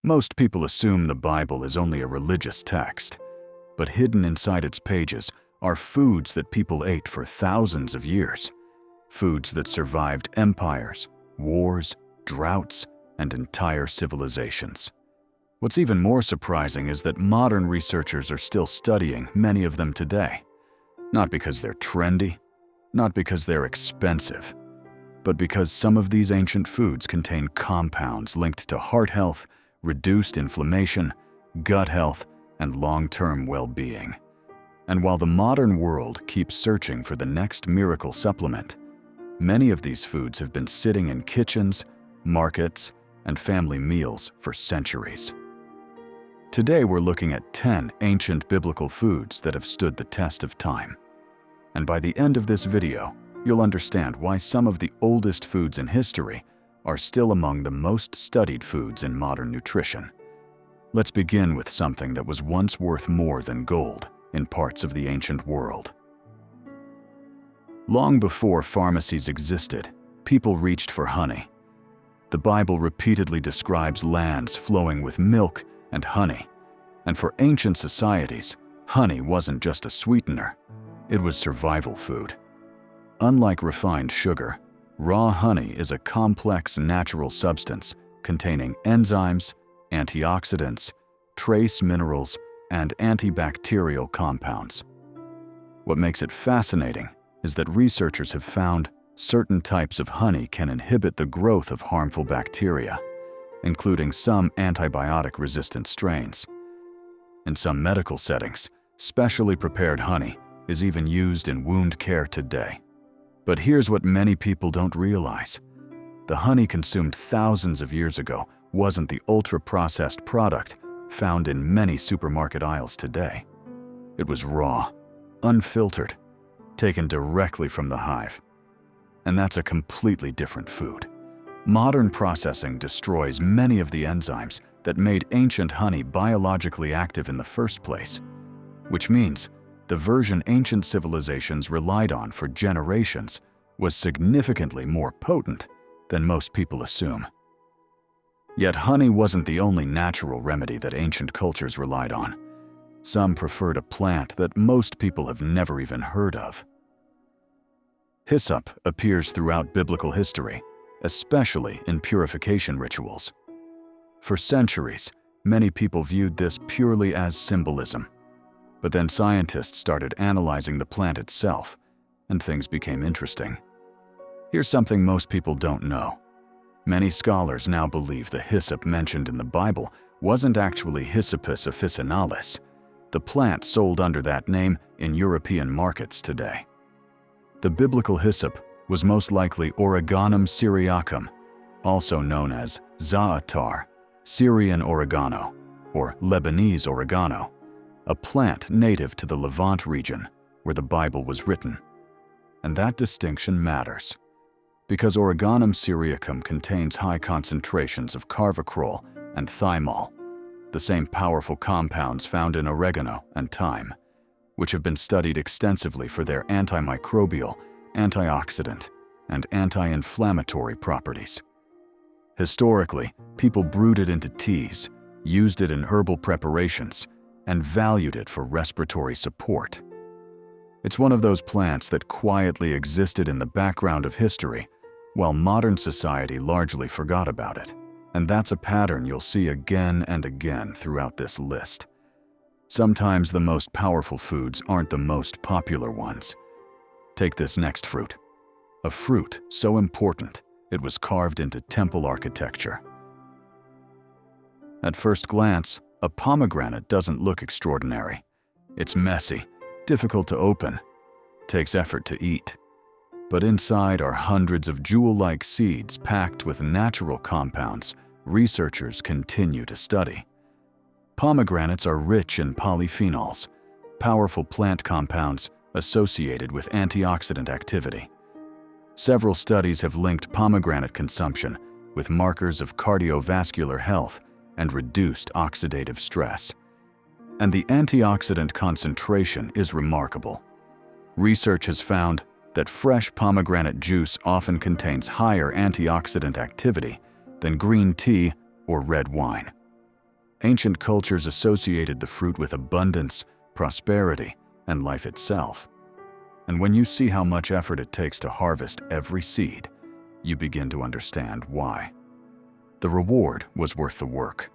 Most people assume the Bible is only a religious text, but hidden inside its pages are foods that people ate for thousands of years. Foods that survived empires, wars, droughts, and entire civilizations. What's even more surprising is that modern researchers are still studying many of them today. Not because they're trendy, not because they're expensive, but because some of these ancient foods contain compounds linked to heart health, reduced inflammation, gut health, and long-term well-being. And while the modern world keeps searching for the next miracle supplement, many of these foods have been sitting in kitchens, markets, and family meals for centuries. Today we're looking at 10 ancient biblical foods that have stood the test of time. And by the end of this video, you'll understand why some of the oldest foods in history are still among the most studied foods in modern nutrition. Let's begin with something that was once worth more than gold in parts of the ancient world. Long before pharmacies existed, people reached for honey. The Bible repeatedly describes lands flowing with milk and honey, and for ancient societies, honey wasn't just a sweetener, it was survival food. Unlike refined sugar, raw honey is a complex natural substance containing enzymes, antioxidants, trace minerals, and antibacterial compounds. What makes it fascinating is that researchers have found certain types of honey can inhibit the growth of harmful bacteria, including some antibiotic-resistant strains. In some medical settings, specially prepared honey is even used in wound care today. But here's what many people don't realize. The honey consumed thousands of years ago wasn't the ultra-processed product found in many supermarket aisles today. It was raw, unfiltered, taken directly from the hive. And that's a completely different food. Modern processing destroys many of the enzymes that made ancient honey biologically active in the first place, which means the version ancient civilizations relied on for generations was significantly more potent than most people assume. Yet honey wasn't the only natural remedy that ancient cultures relied on. Some preferred a plant that most people have never even heard of. Hyssop appears throughout biblical history, especially in purification rituals. For centuries, many people viewed this purely as symbolism. But then scientists started analyzing the plant itself, and things became interesting. Here's something most people don't know. Many scholars now believe the hyssop mentioned in the Bible wasn't actually Hyssopus officinalis, the plant sold under that name in European markets today. The biblical hyssop was most likely Oreganum syriacum, also known as za'atar, Syrian oregano, or Lebanese oregano, a plant native to the Levant region where the Bible was written. And that distinction matters, because Oreganum syriacum contains high concentrations of carvacrol and thymol, the same powerful compounds found in oregano and thyme, which have been studied extensively for their antimicrobial, antioxidant, and anti-inflammatory properties. Historically, people brewed it into teas, used it in herbal preparations, and valued it for respiratory support. It's one of those plants that quietly existed in the background of history, while modern society largely forgot about it. And that's a pattern you'll see again and again throughout this list. Sometimes the most powerful foods aren't the most popular ones. Take this next fruit. A fruit so important, it was carved into temple architecture. At first glance, a pomegranate doesn't look extraordinary. It's messy, difficult to open, takes effort to eat. But inside are hundreds of jewel-like seeds packed with natural compounds researchers continue to study. Pomegranates are rich in polyphenols, powerful plant compounds associated with antioxidant activity. Several studies have linked pomegranate consumption with markers of cardiovascular health and reduced oxidative stress. And the antioxidant concentration is remarkable. Research has found that fresh pomegranate juice often contains higher antioxidant activity than green tea or red wine. Ancient cultures associated the fruit with abundance, prosperity, and life itself. And when you see how much effort it takes to harvest every seed, you begin to understand why. The reward was worth the work.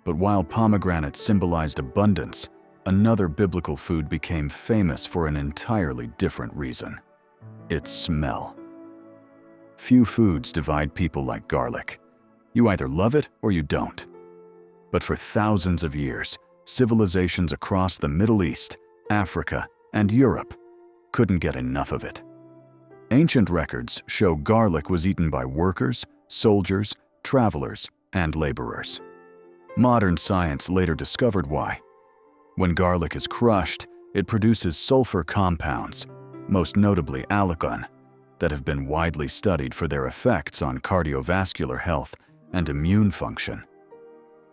But while pomegranates symbolized abundance, another biblical food became famous for an entirely different reason: its smell. Few foods divide people like garlic. You either love it or you don't. But for thousands of years, civilizations across the Middle East, Africa, and Europe couldn't get enough of it. Ancient records show garlic was eaten by workers, soldiers, travelers, and laborers. Modern science later discovered why. When garlic is crushed, it produces sulfur compounds, most notably allicin, that have been widely studied for their effects on cardiovascular health and immune function.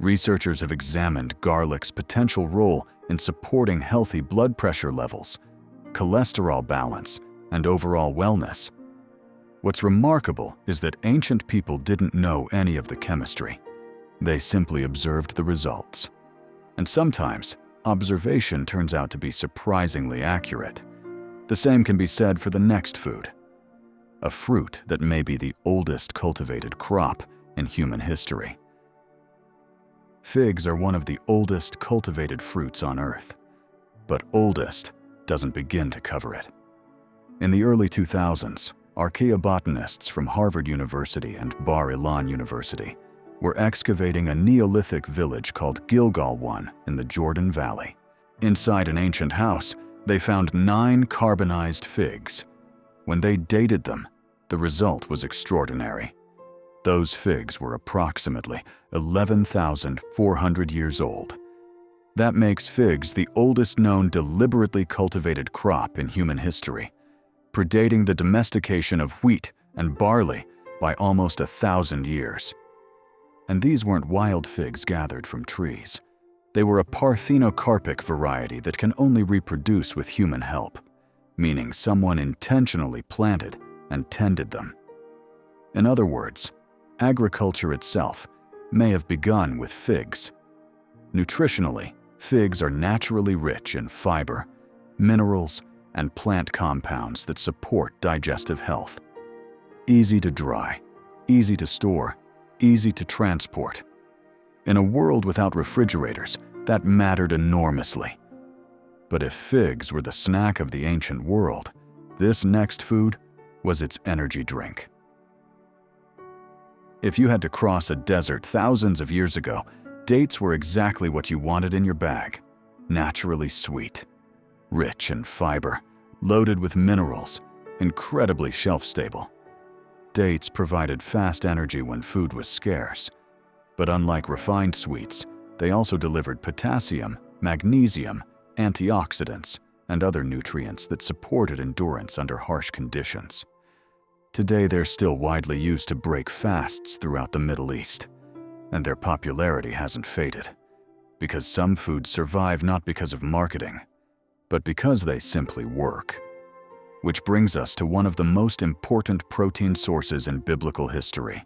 Researchers have examined garlic's potential role in supporting healthy blood pressure levels, cholesterol balance, and overall wellness. What's remarkable is that ancient people didn't know any of the chemistry. They simply observed the results. And sometimes, observation turns out to be surprisingly accurate. The same can be said for the next food, a fruit that may be the oldest cultivated crop in human history. Figs are one of the oldest cultivated fruits on Earth, but oldest doesn't begin to cover it. In the early 2000s, archaeobotanists from Harvard University and Bar Ilan University were excavating a Neolithic village called Gilgal I in the Jordan Valley. Inside an ancient house, they found 9 carbonized figs. When they dated them, the result was extraordinary. Those figs were approximately 11,400 years old. That makes figs the oldest known deliberately cultivated crop in human history, predating the domestication of wheat and barley by almost 1,000 years. And these weren't wild figs gathered from trees. They were a parthenocarpic variety that can only reproduce with human help, meaning someone intentionally planted and tended them. In other words, agriculture itself may have begun with figs. Nutritionally, figs are naturally rich in fiber, minerals, and plant compounds that support digestive health. Easy to dry, easy to store, easy to transport. In a world without refrigerators, that mattered enormously. But if figs were the snack of the ancient world, this next food was its energy drink. If you had to cross a desert thousands of years ago, dates were exactly what you wanted in your bag. Naturally sweet, rich in fiber, loaded with minerals, incredibly shelf-stable. Dates provided fast energy when food was scarce. But unlike refined sweets, they also delivered potassium, magnesium, antioxidants, and other nutrients that supported endurance under harsh conditions. Today, they're still widely used to break fasts throughout the Middle East, and their popularity hasn't faded, because some foods survive not because of marketing, but because they simply work. Which brings us to one of the most important protein sources in biblical history.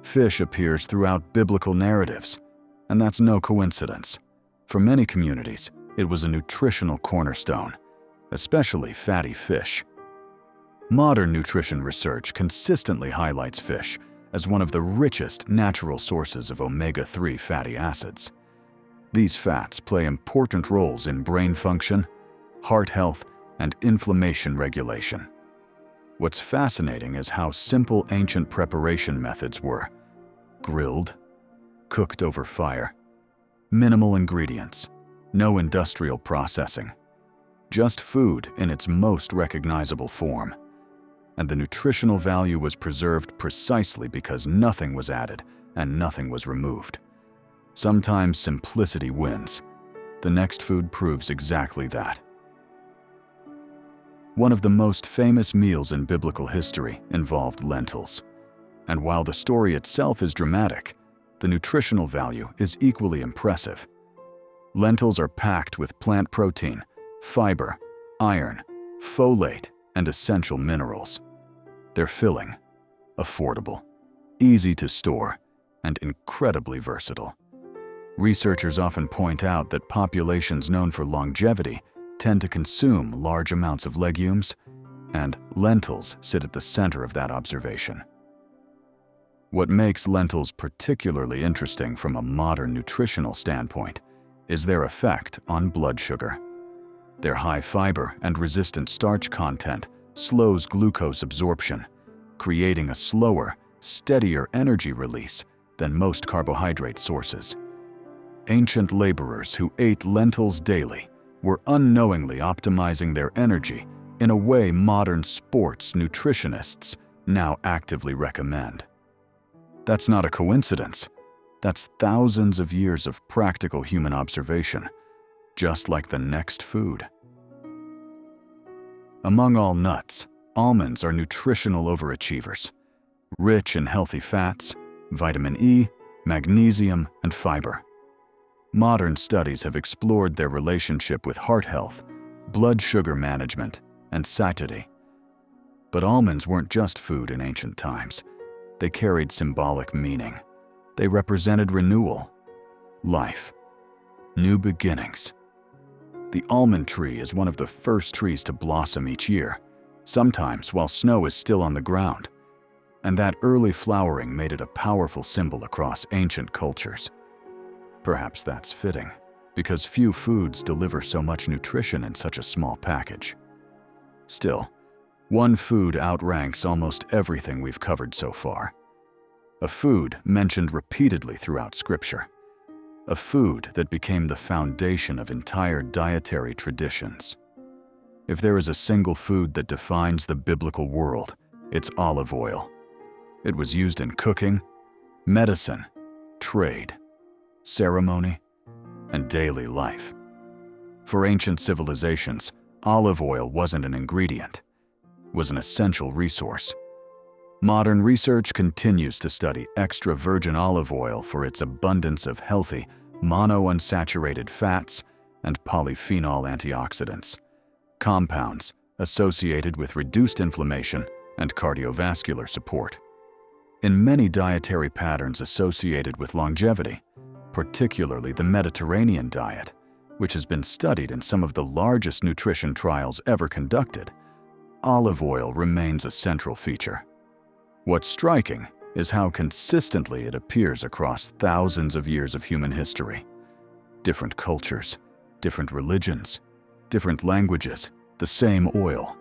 Fish appears throughout biblical narratives, and that's no coincidence. For many communities, it was a nutritional cornerstone, especially fatty fish. Modern nutrition research consistently highlights fish as one of the richest natural sources of omega-3 fatty acids. These fats play important roles in brain function, heart health, and inflammation regulation. What's fascinating is how simple ancient preparation methods were: grilled, cooked over fire, minimal ingredients, no industrial processing, just food in its most recognizable form. And the nutritional value was preserved precisely because nothing was added and nothing was removed. Sometimes simplicity wins. The next food proves exactly that. One of the most famous meals in biblical history involved lentils. And while the story itself is dramatic, the nutritional value is equally impressive. Lentils are packed with plant protein, fiber, iron, folate, and essential minerals. They're filling, affordable, easy to store, and incredibly versatile. Researchers often point out that populations known for longevity tend to consume large amounts of legumes, and lentils sit at the center of that observation. What makes lentils particularly interesting from a modern nutritional standpoint is their effect on blood sugar. Their high fiber and resistant starch content slows glucose absorption, creating a slower, steadier energy release than most carbohydrate sources. Ancient laborers who ate lentils daily were unknowingly optimizing their energy in a way modern sports nutritionists now actively recommend. That's not a coincidence. That's thousands of years of practical human observation, just like the next food. Among all nuts, almonds are nutritional overachievers, rich in healthy fats, vitamin E, magnesium, and fiber. Modern studies have explored their relationship with heart health, blood sugar management, and satiety. But almonds weren't just food in ancient times. They carried symbolic meaning. They represented renewal, life, new beginnings. The almond tree is one of the first trees to blossom each year, sometimes while snow is still on the ground. And that early flowering made it a powerful symbol across ancient cultures. Perhaps that's fitting, because few foods deliver so much nutrition in such a small package. Still, one food outranks almost everything we've covered so far. A food mentioned repeatedly throughout Scripture. A food that became the foundation of entire dietary traditions. If there is a single food that defines the biblical world, it's olive oil. It was used in cooking, medicine, trade, ceremony, and daily life. For ancient civilizations, olive oil wasn't an ingredient. It was an essential resource. Modern research continues to study extra virgin olive oil for its abundance of healthy, monounsaturated fats and polyphenol antioxidants, compounds associated with reduced inflammation and cardiovascular support. In many dietary patterns associated with longevity, particularly the Mediterranean diet, which has been studied in some of the largest nutrition trials ever conducted, olive oil remains a central feature. What's striking is how consistently it appears across thousands of years of human history. Different cultures, different religions, different languages, the same oil.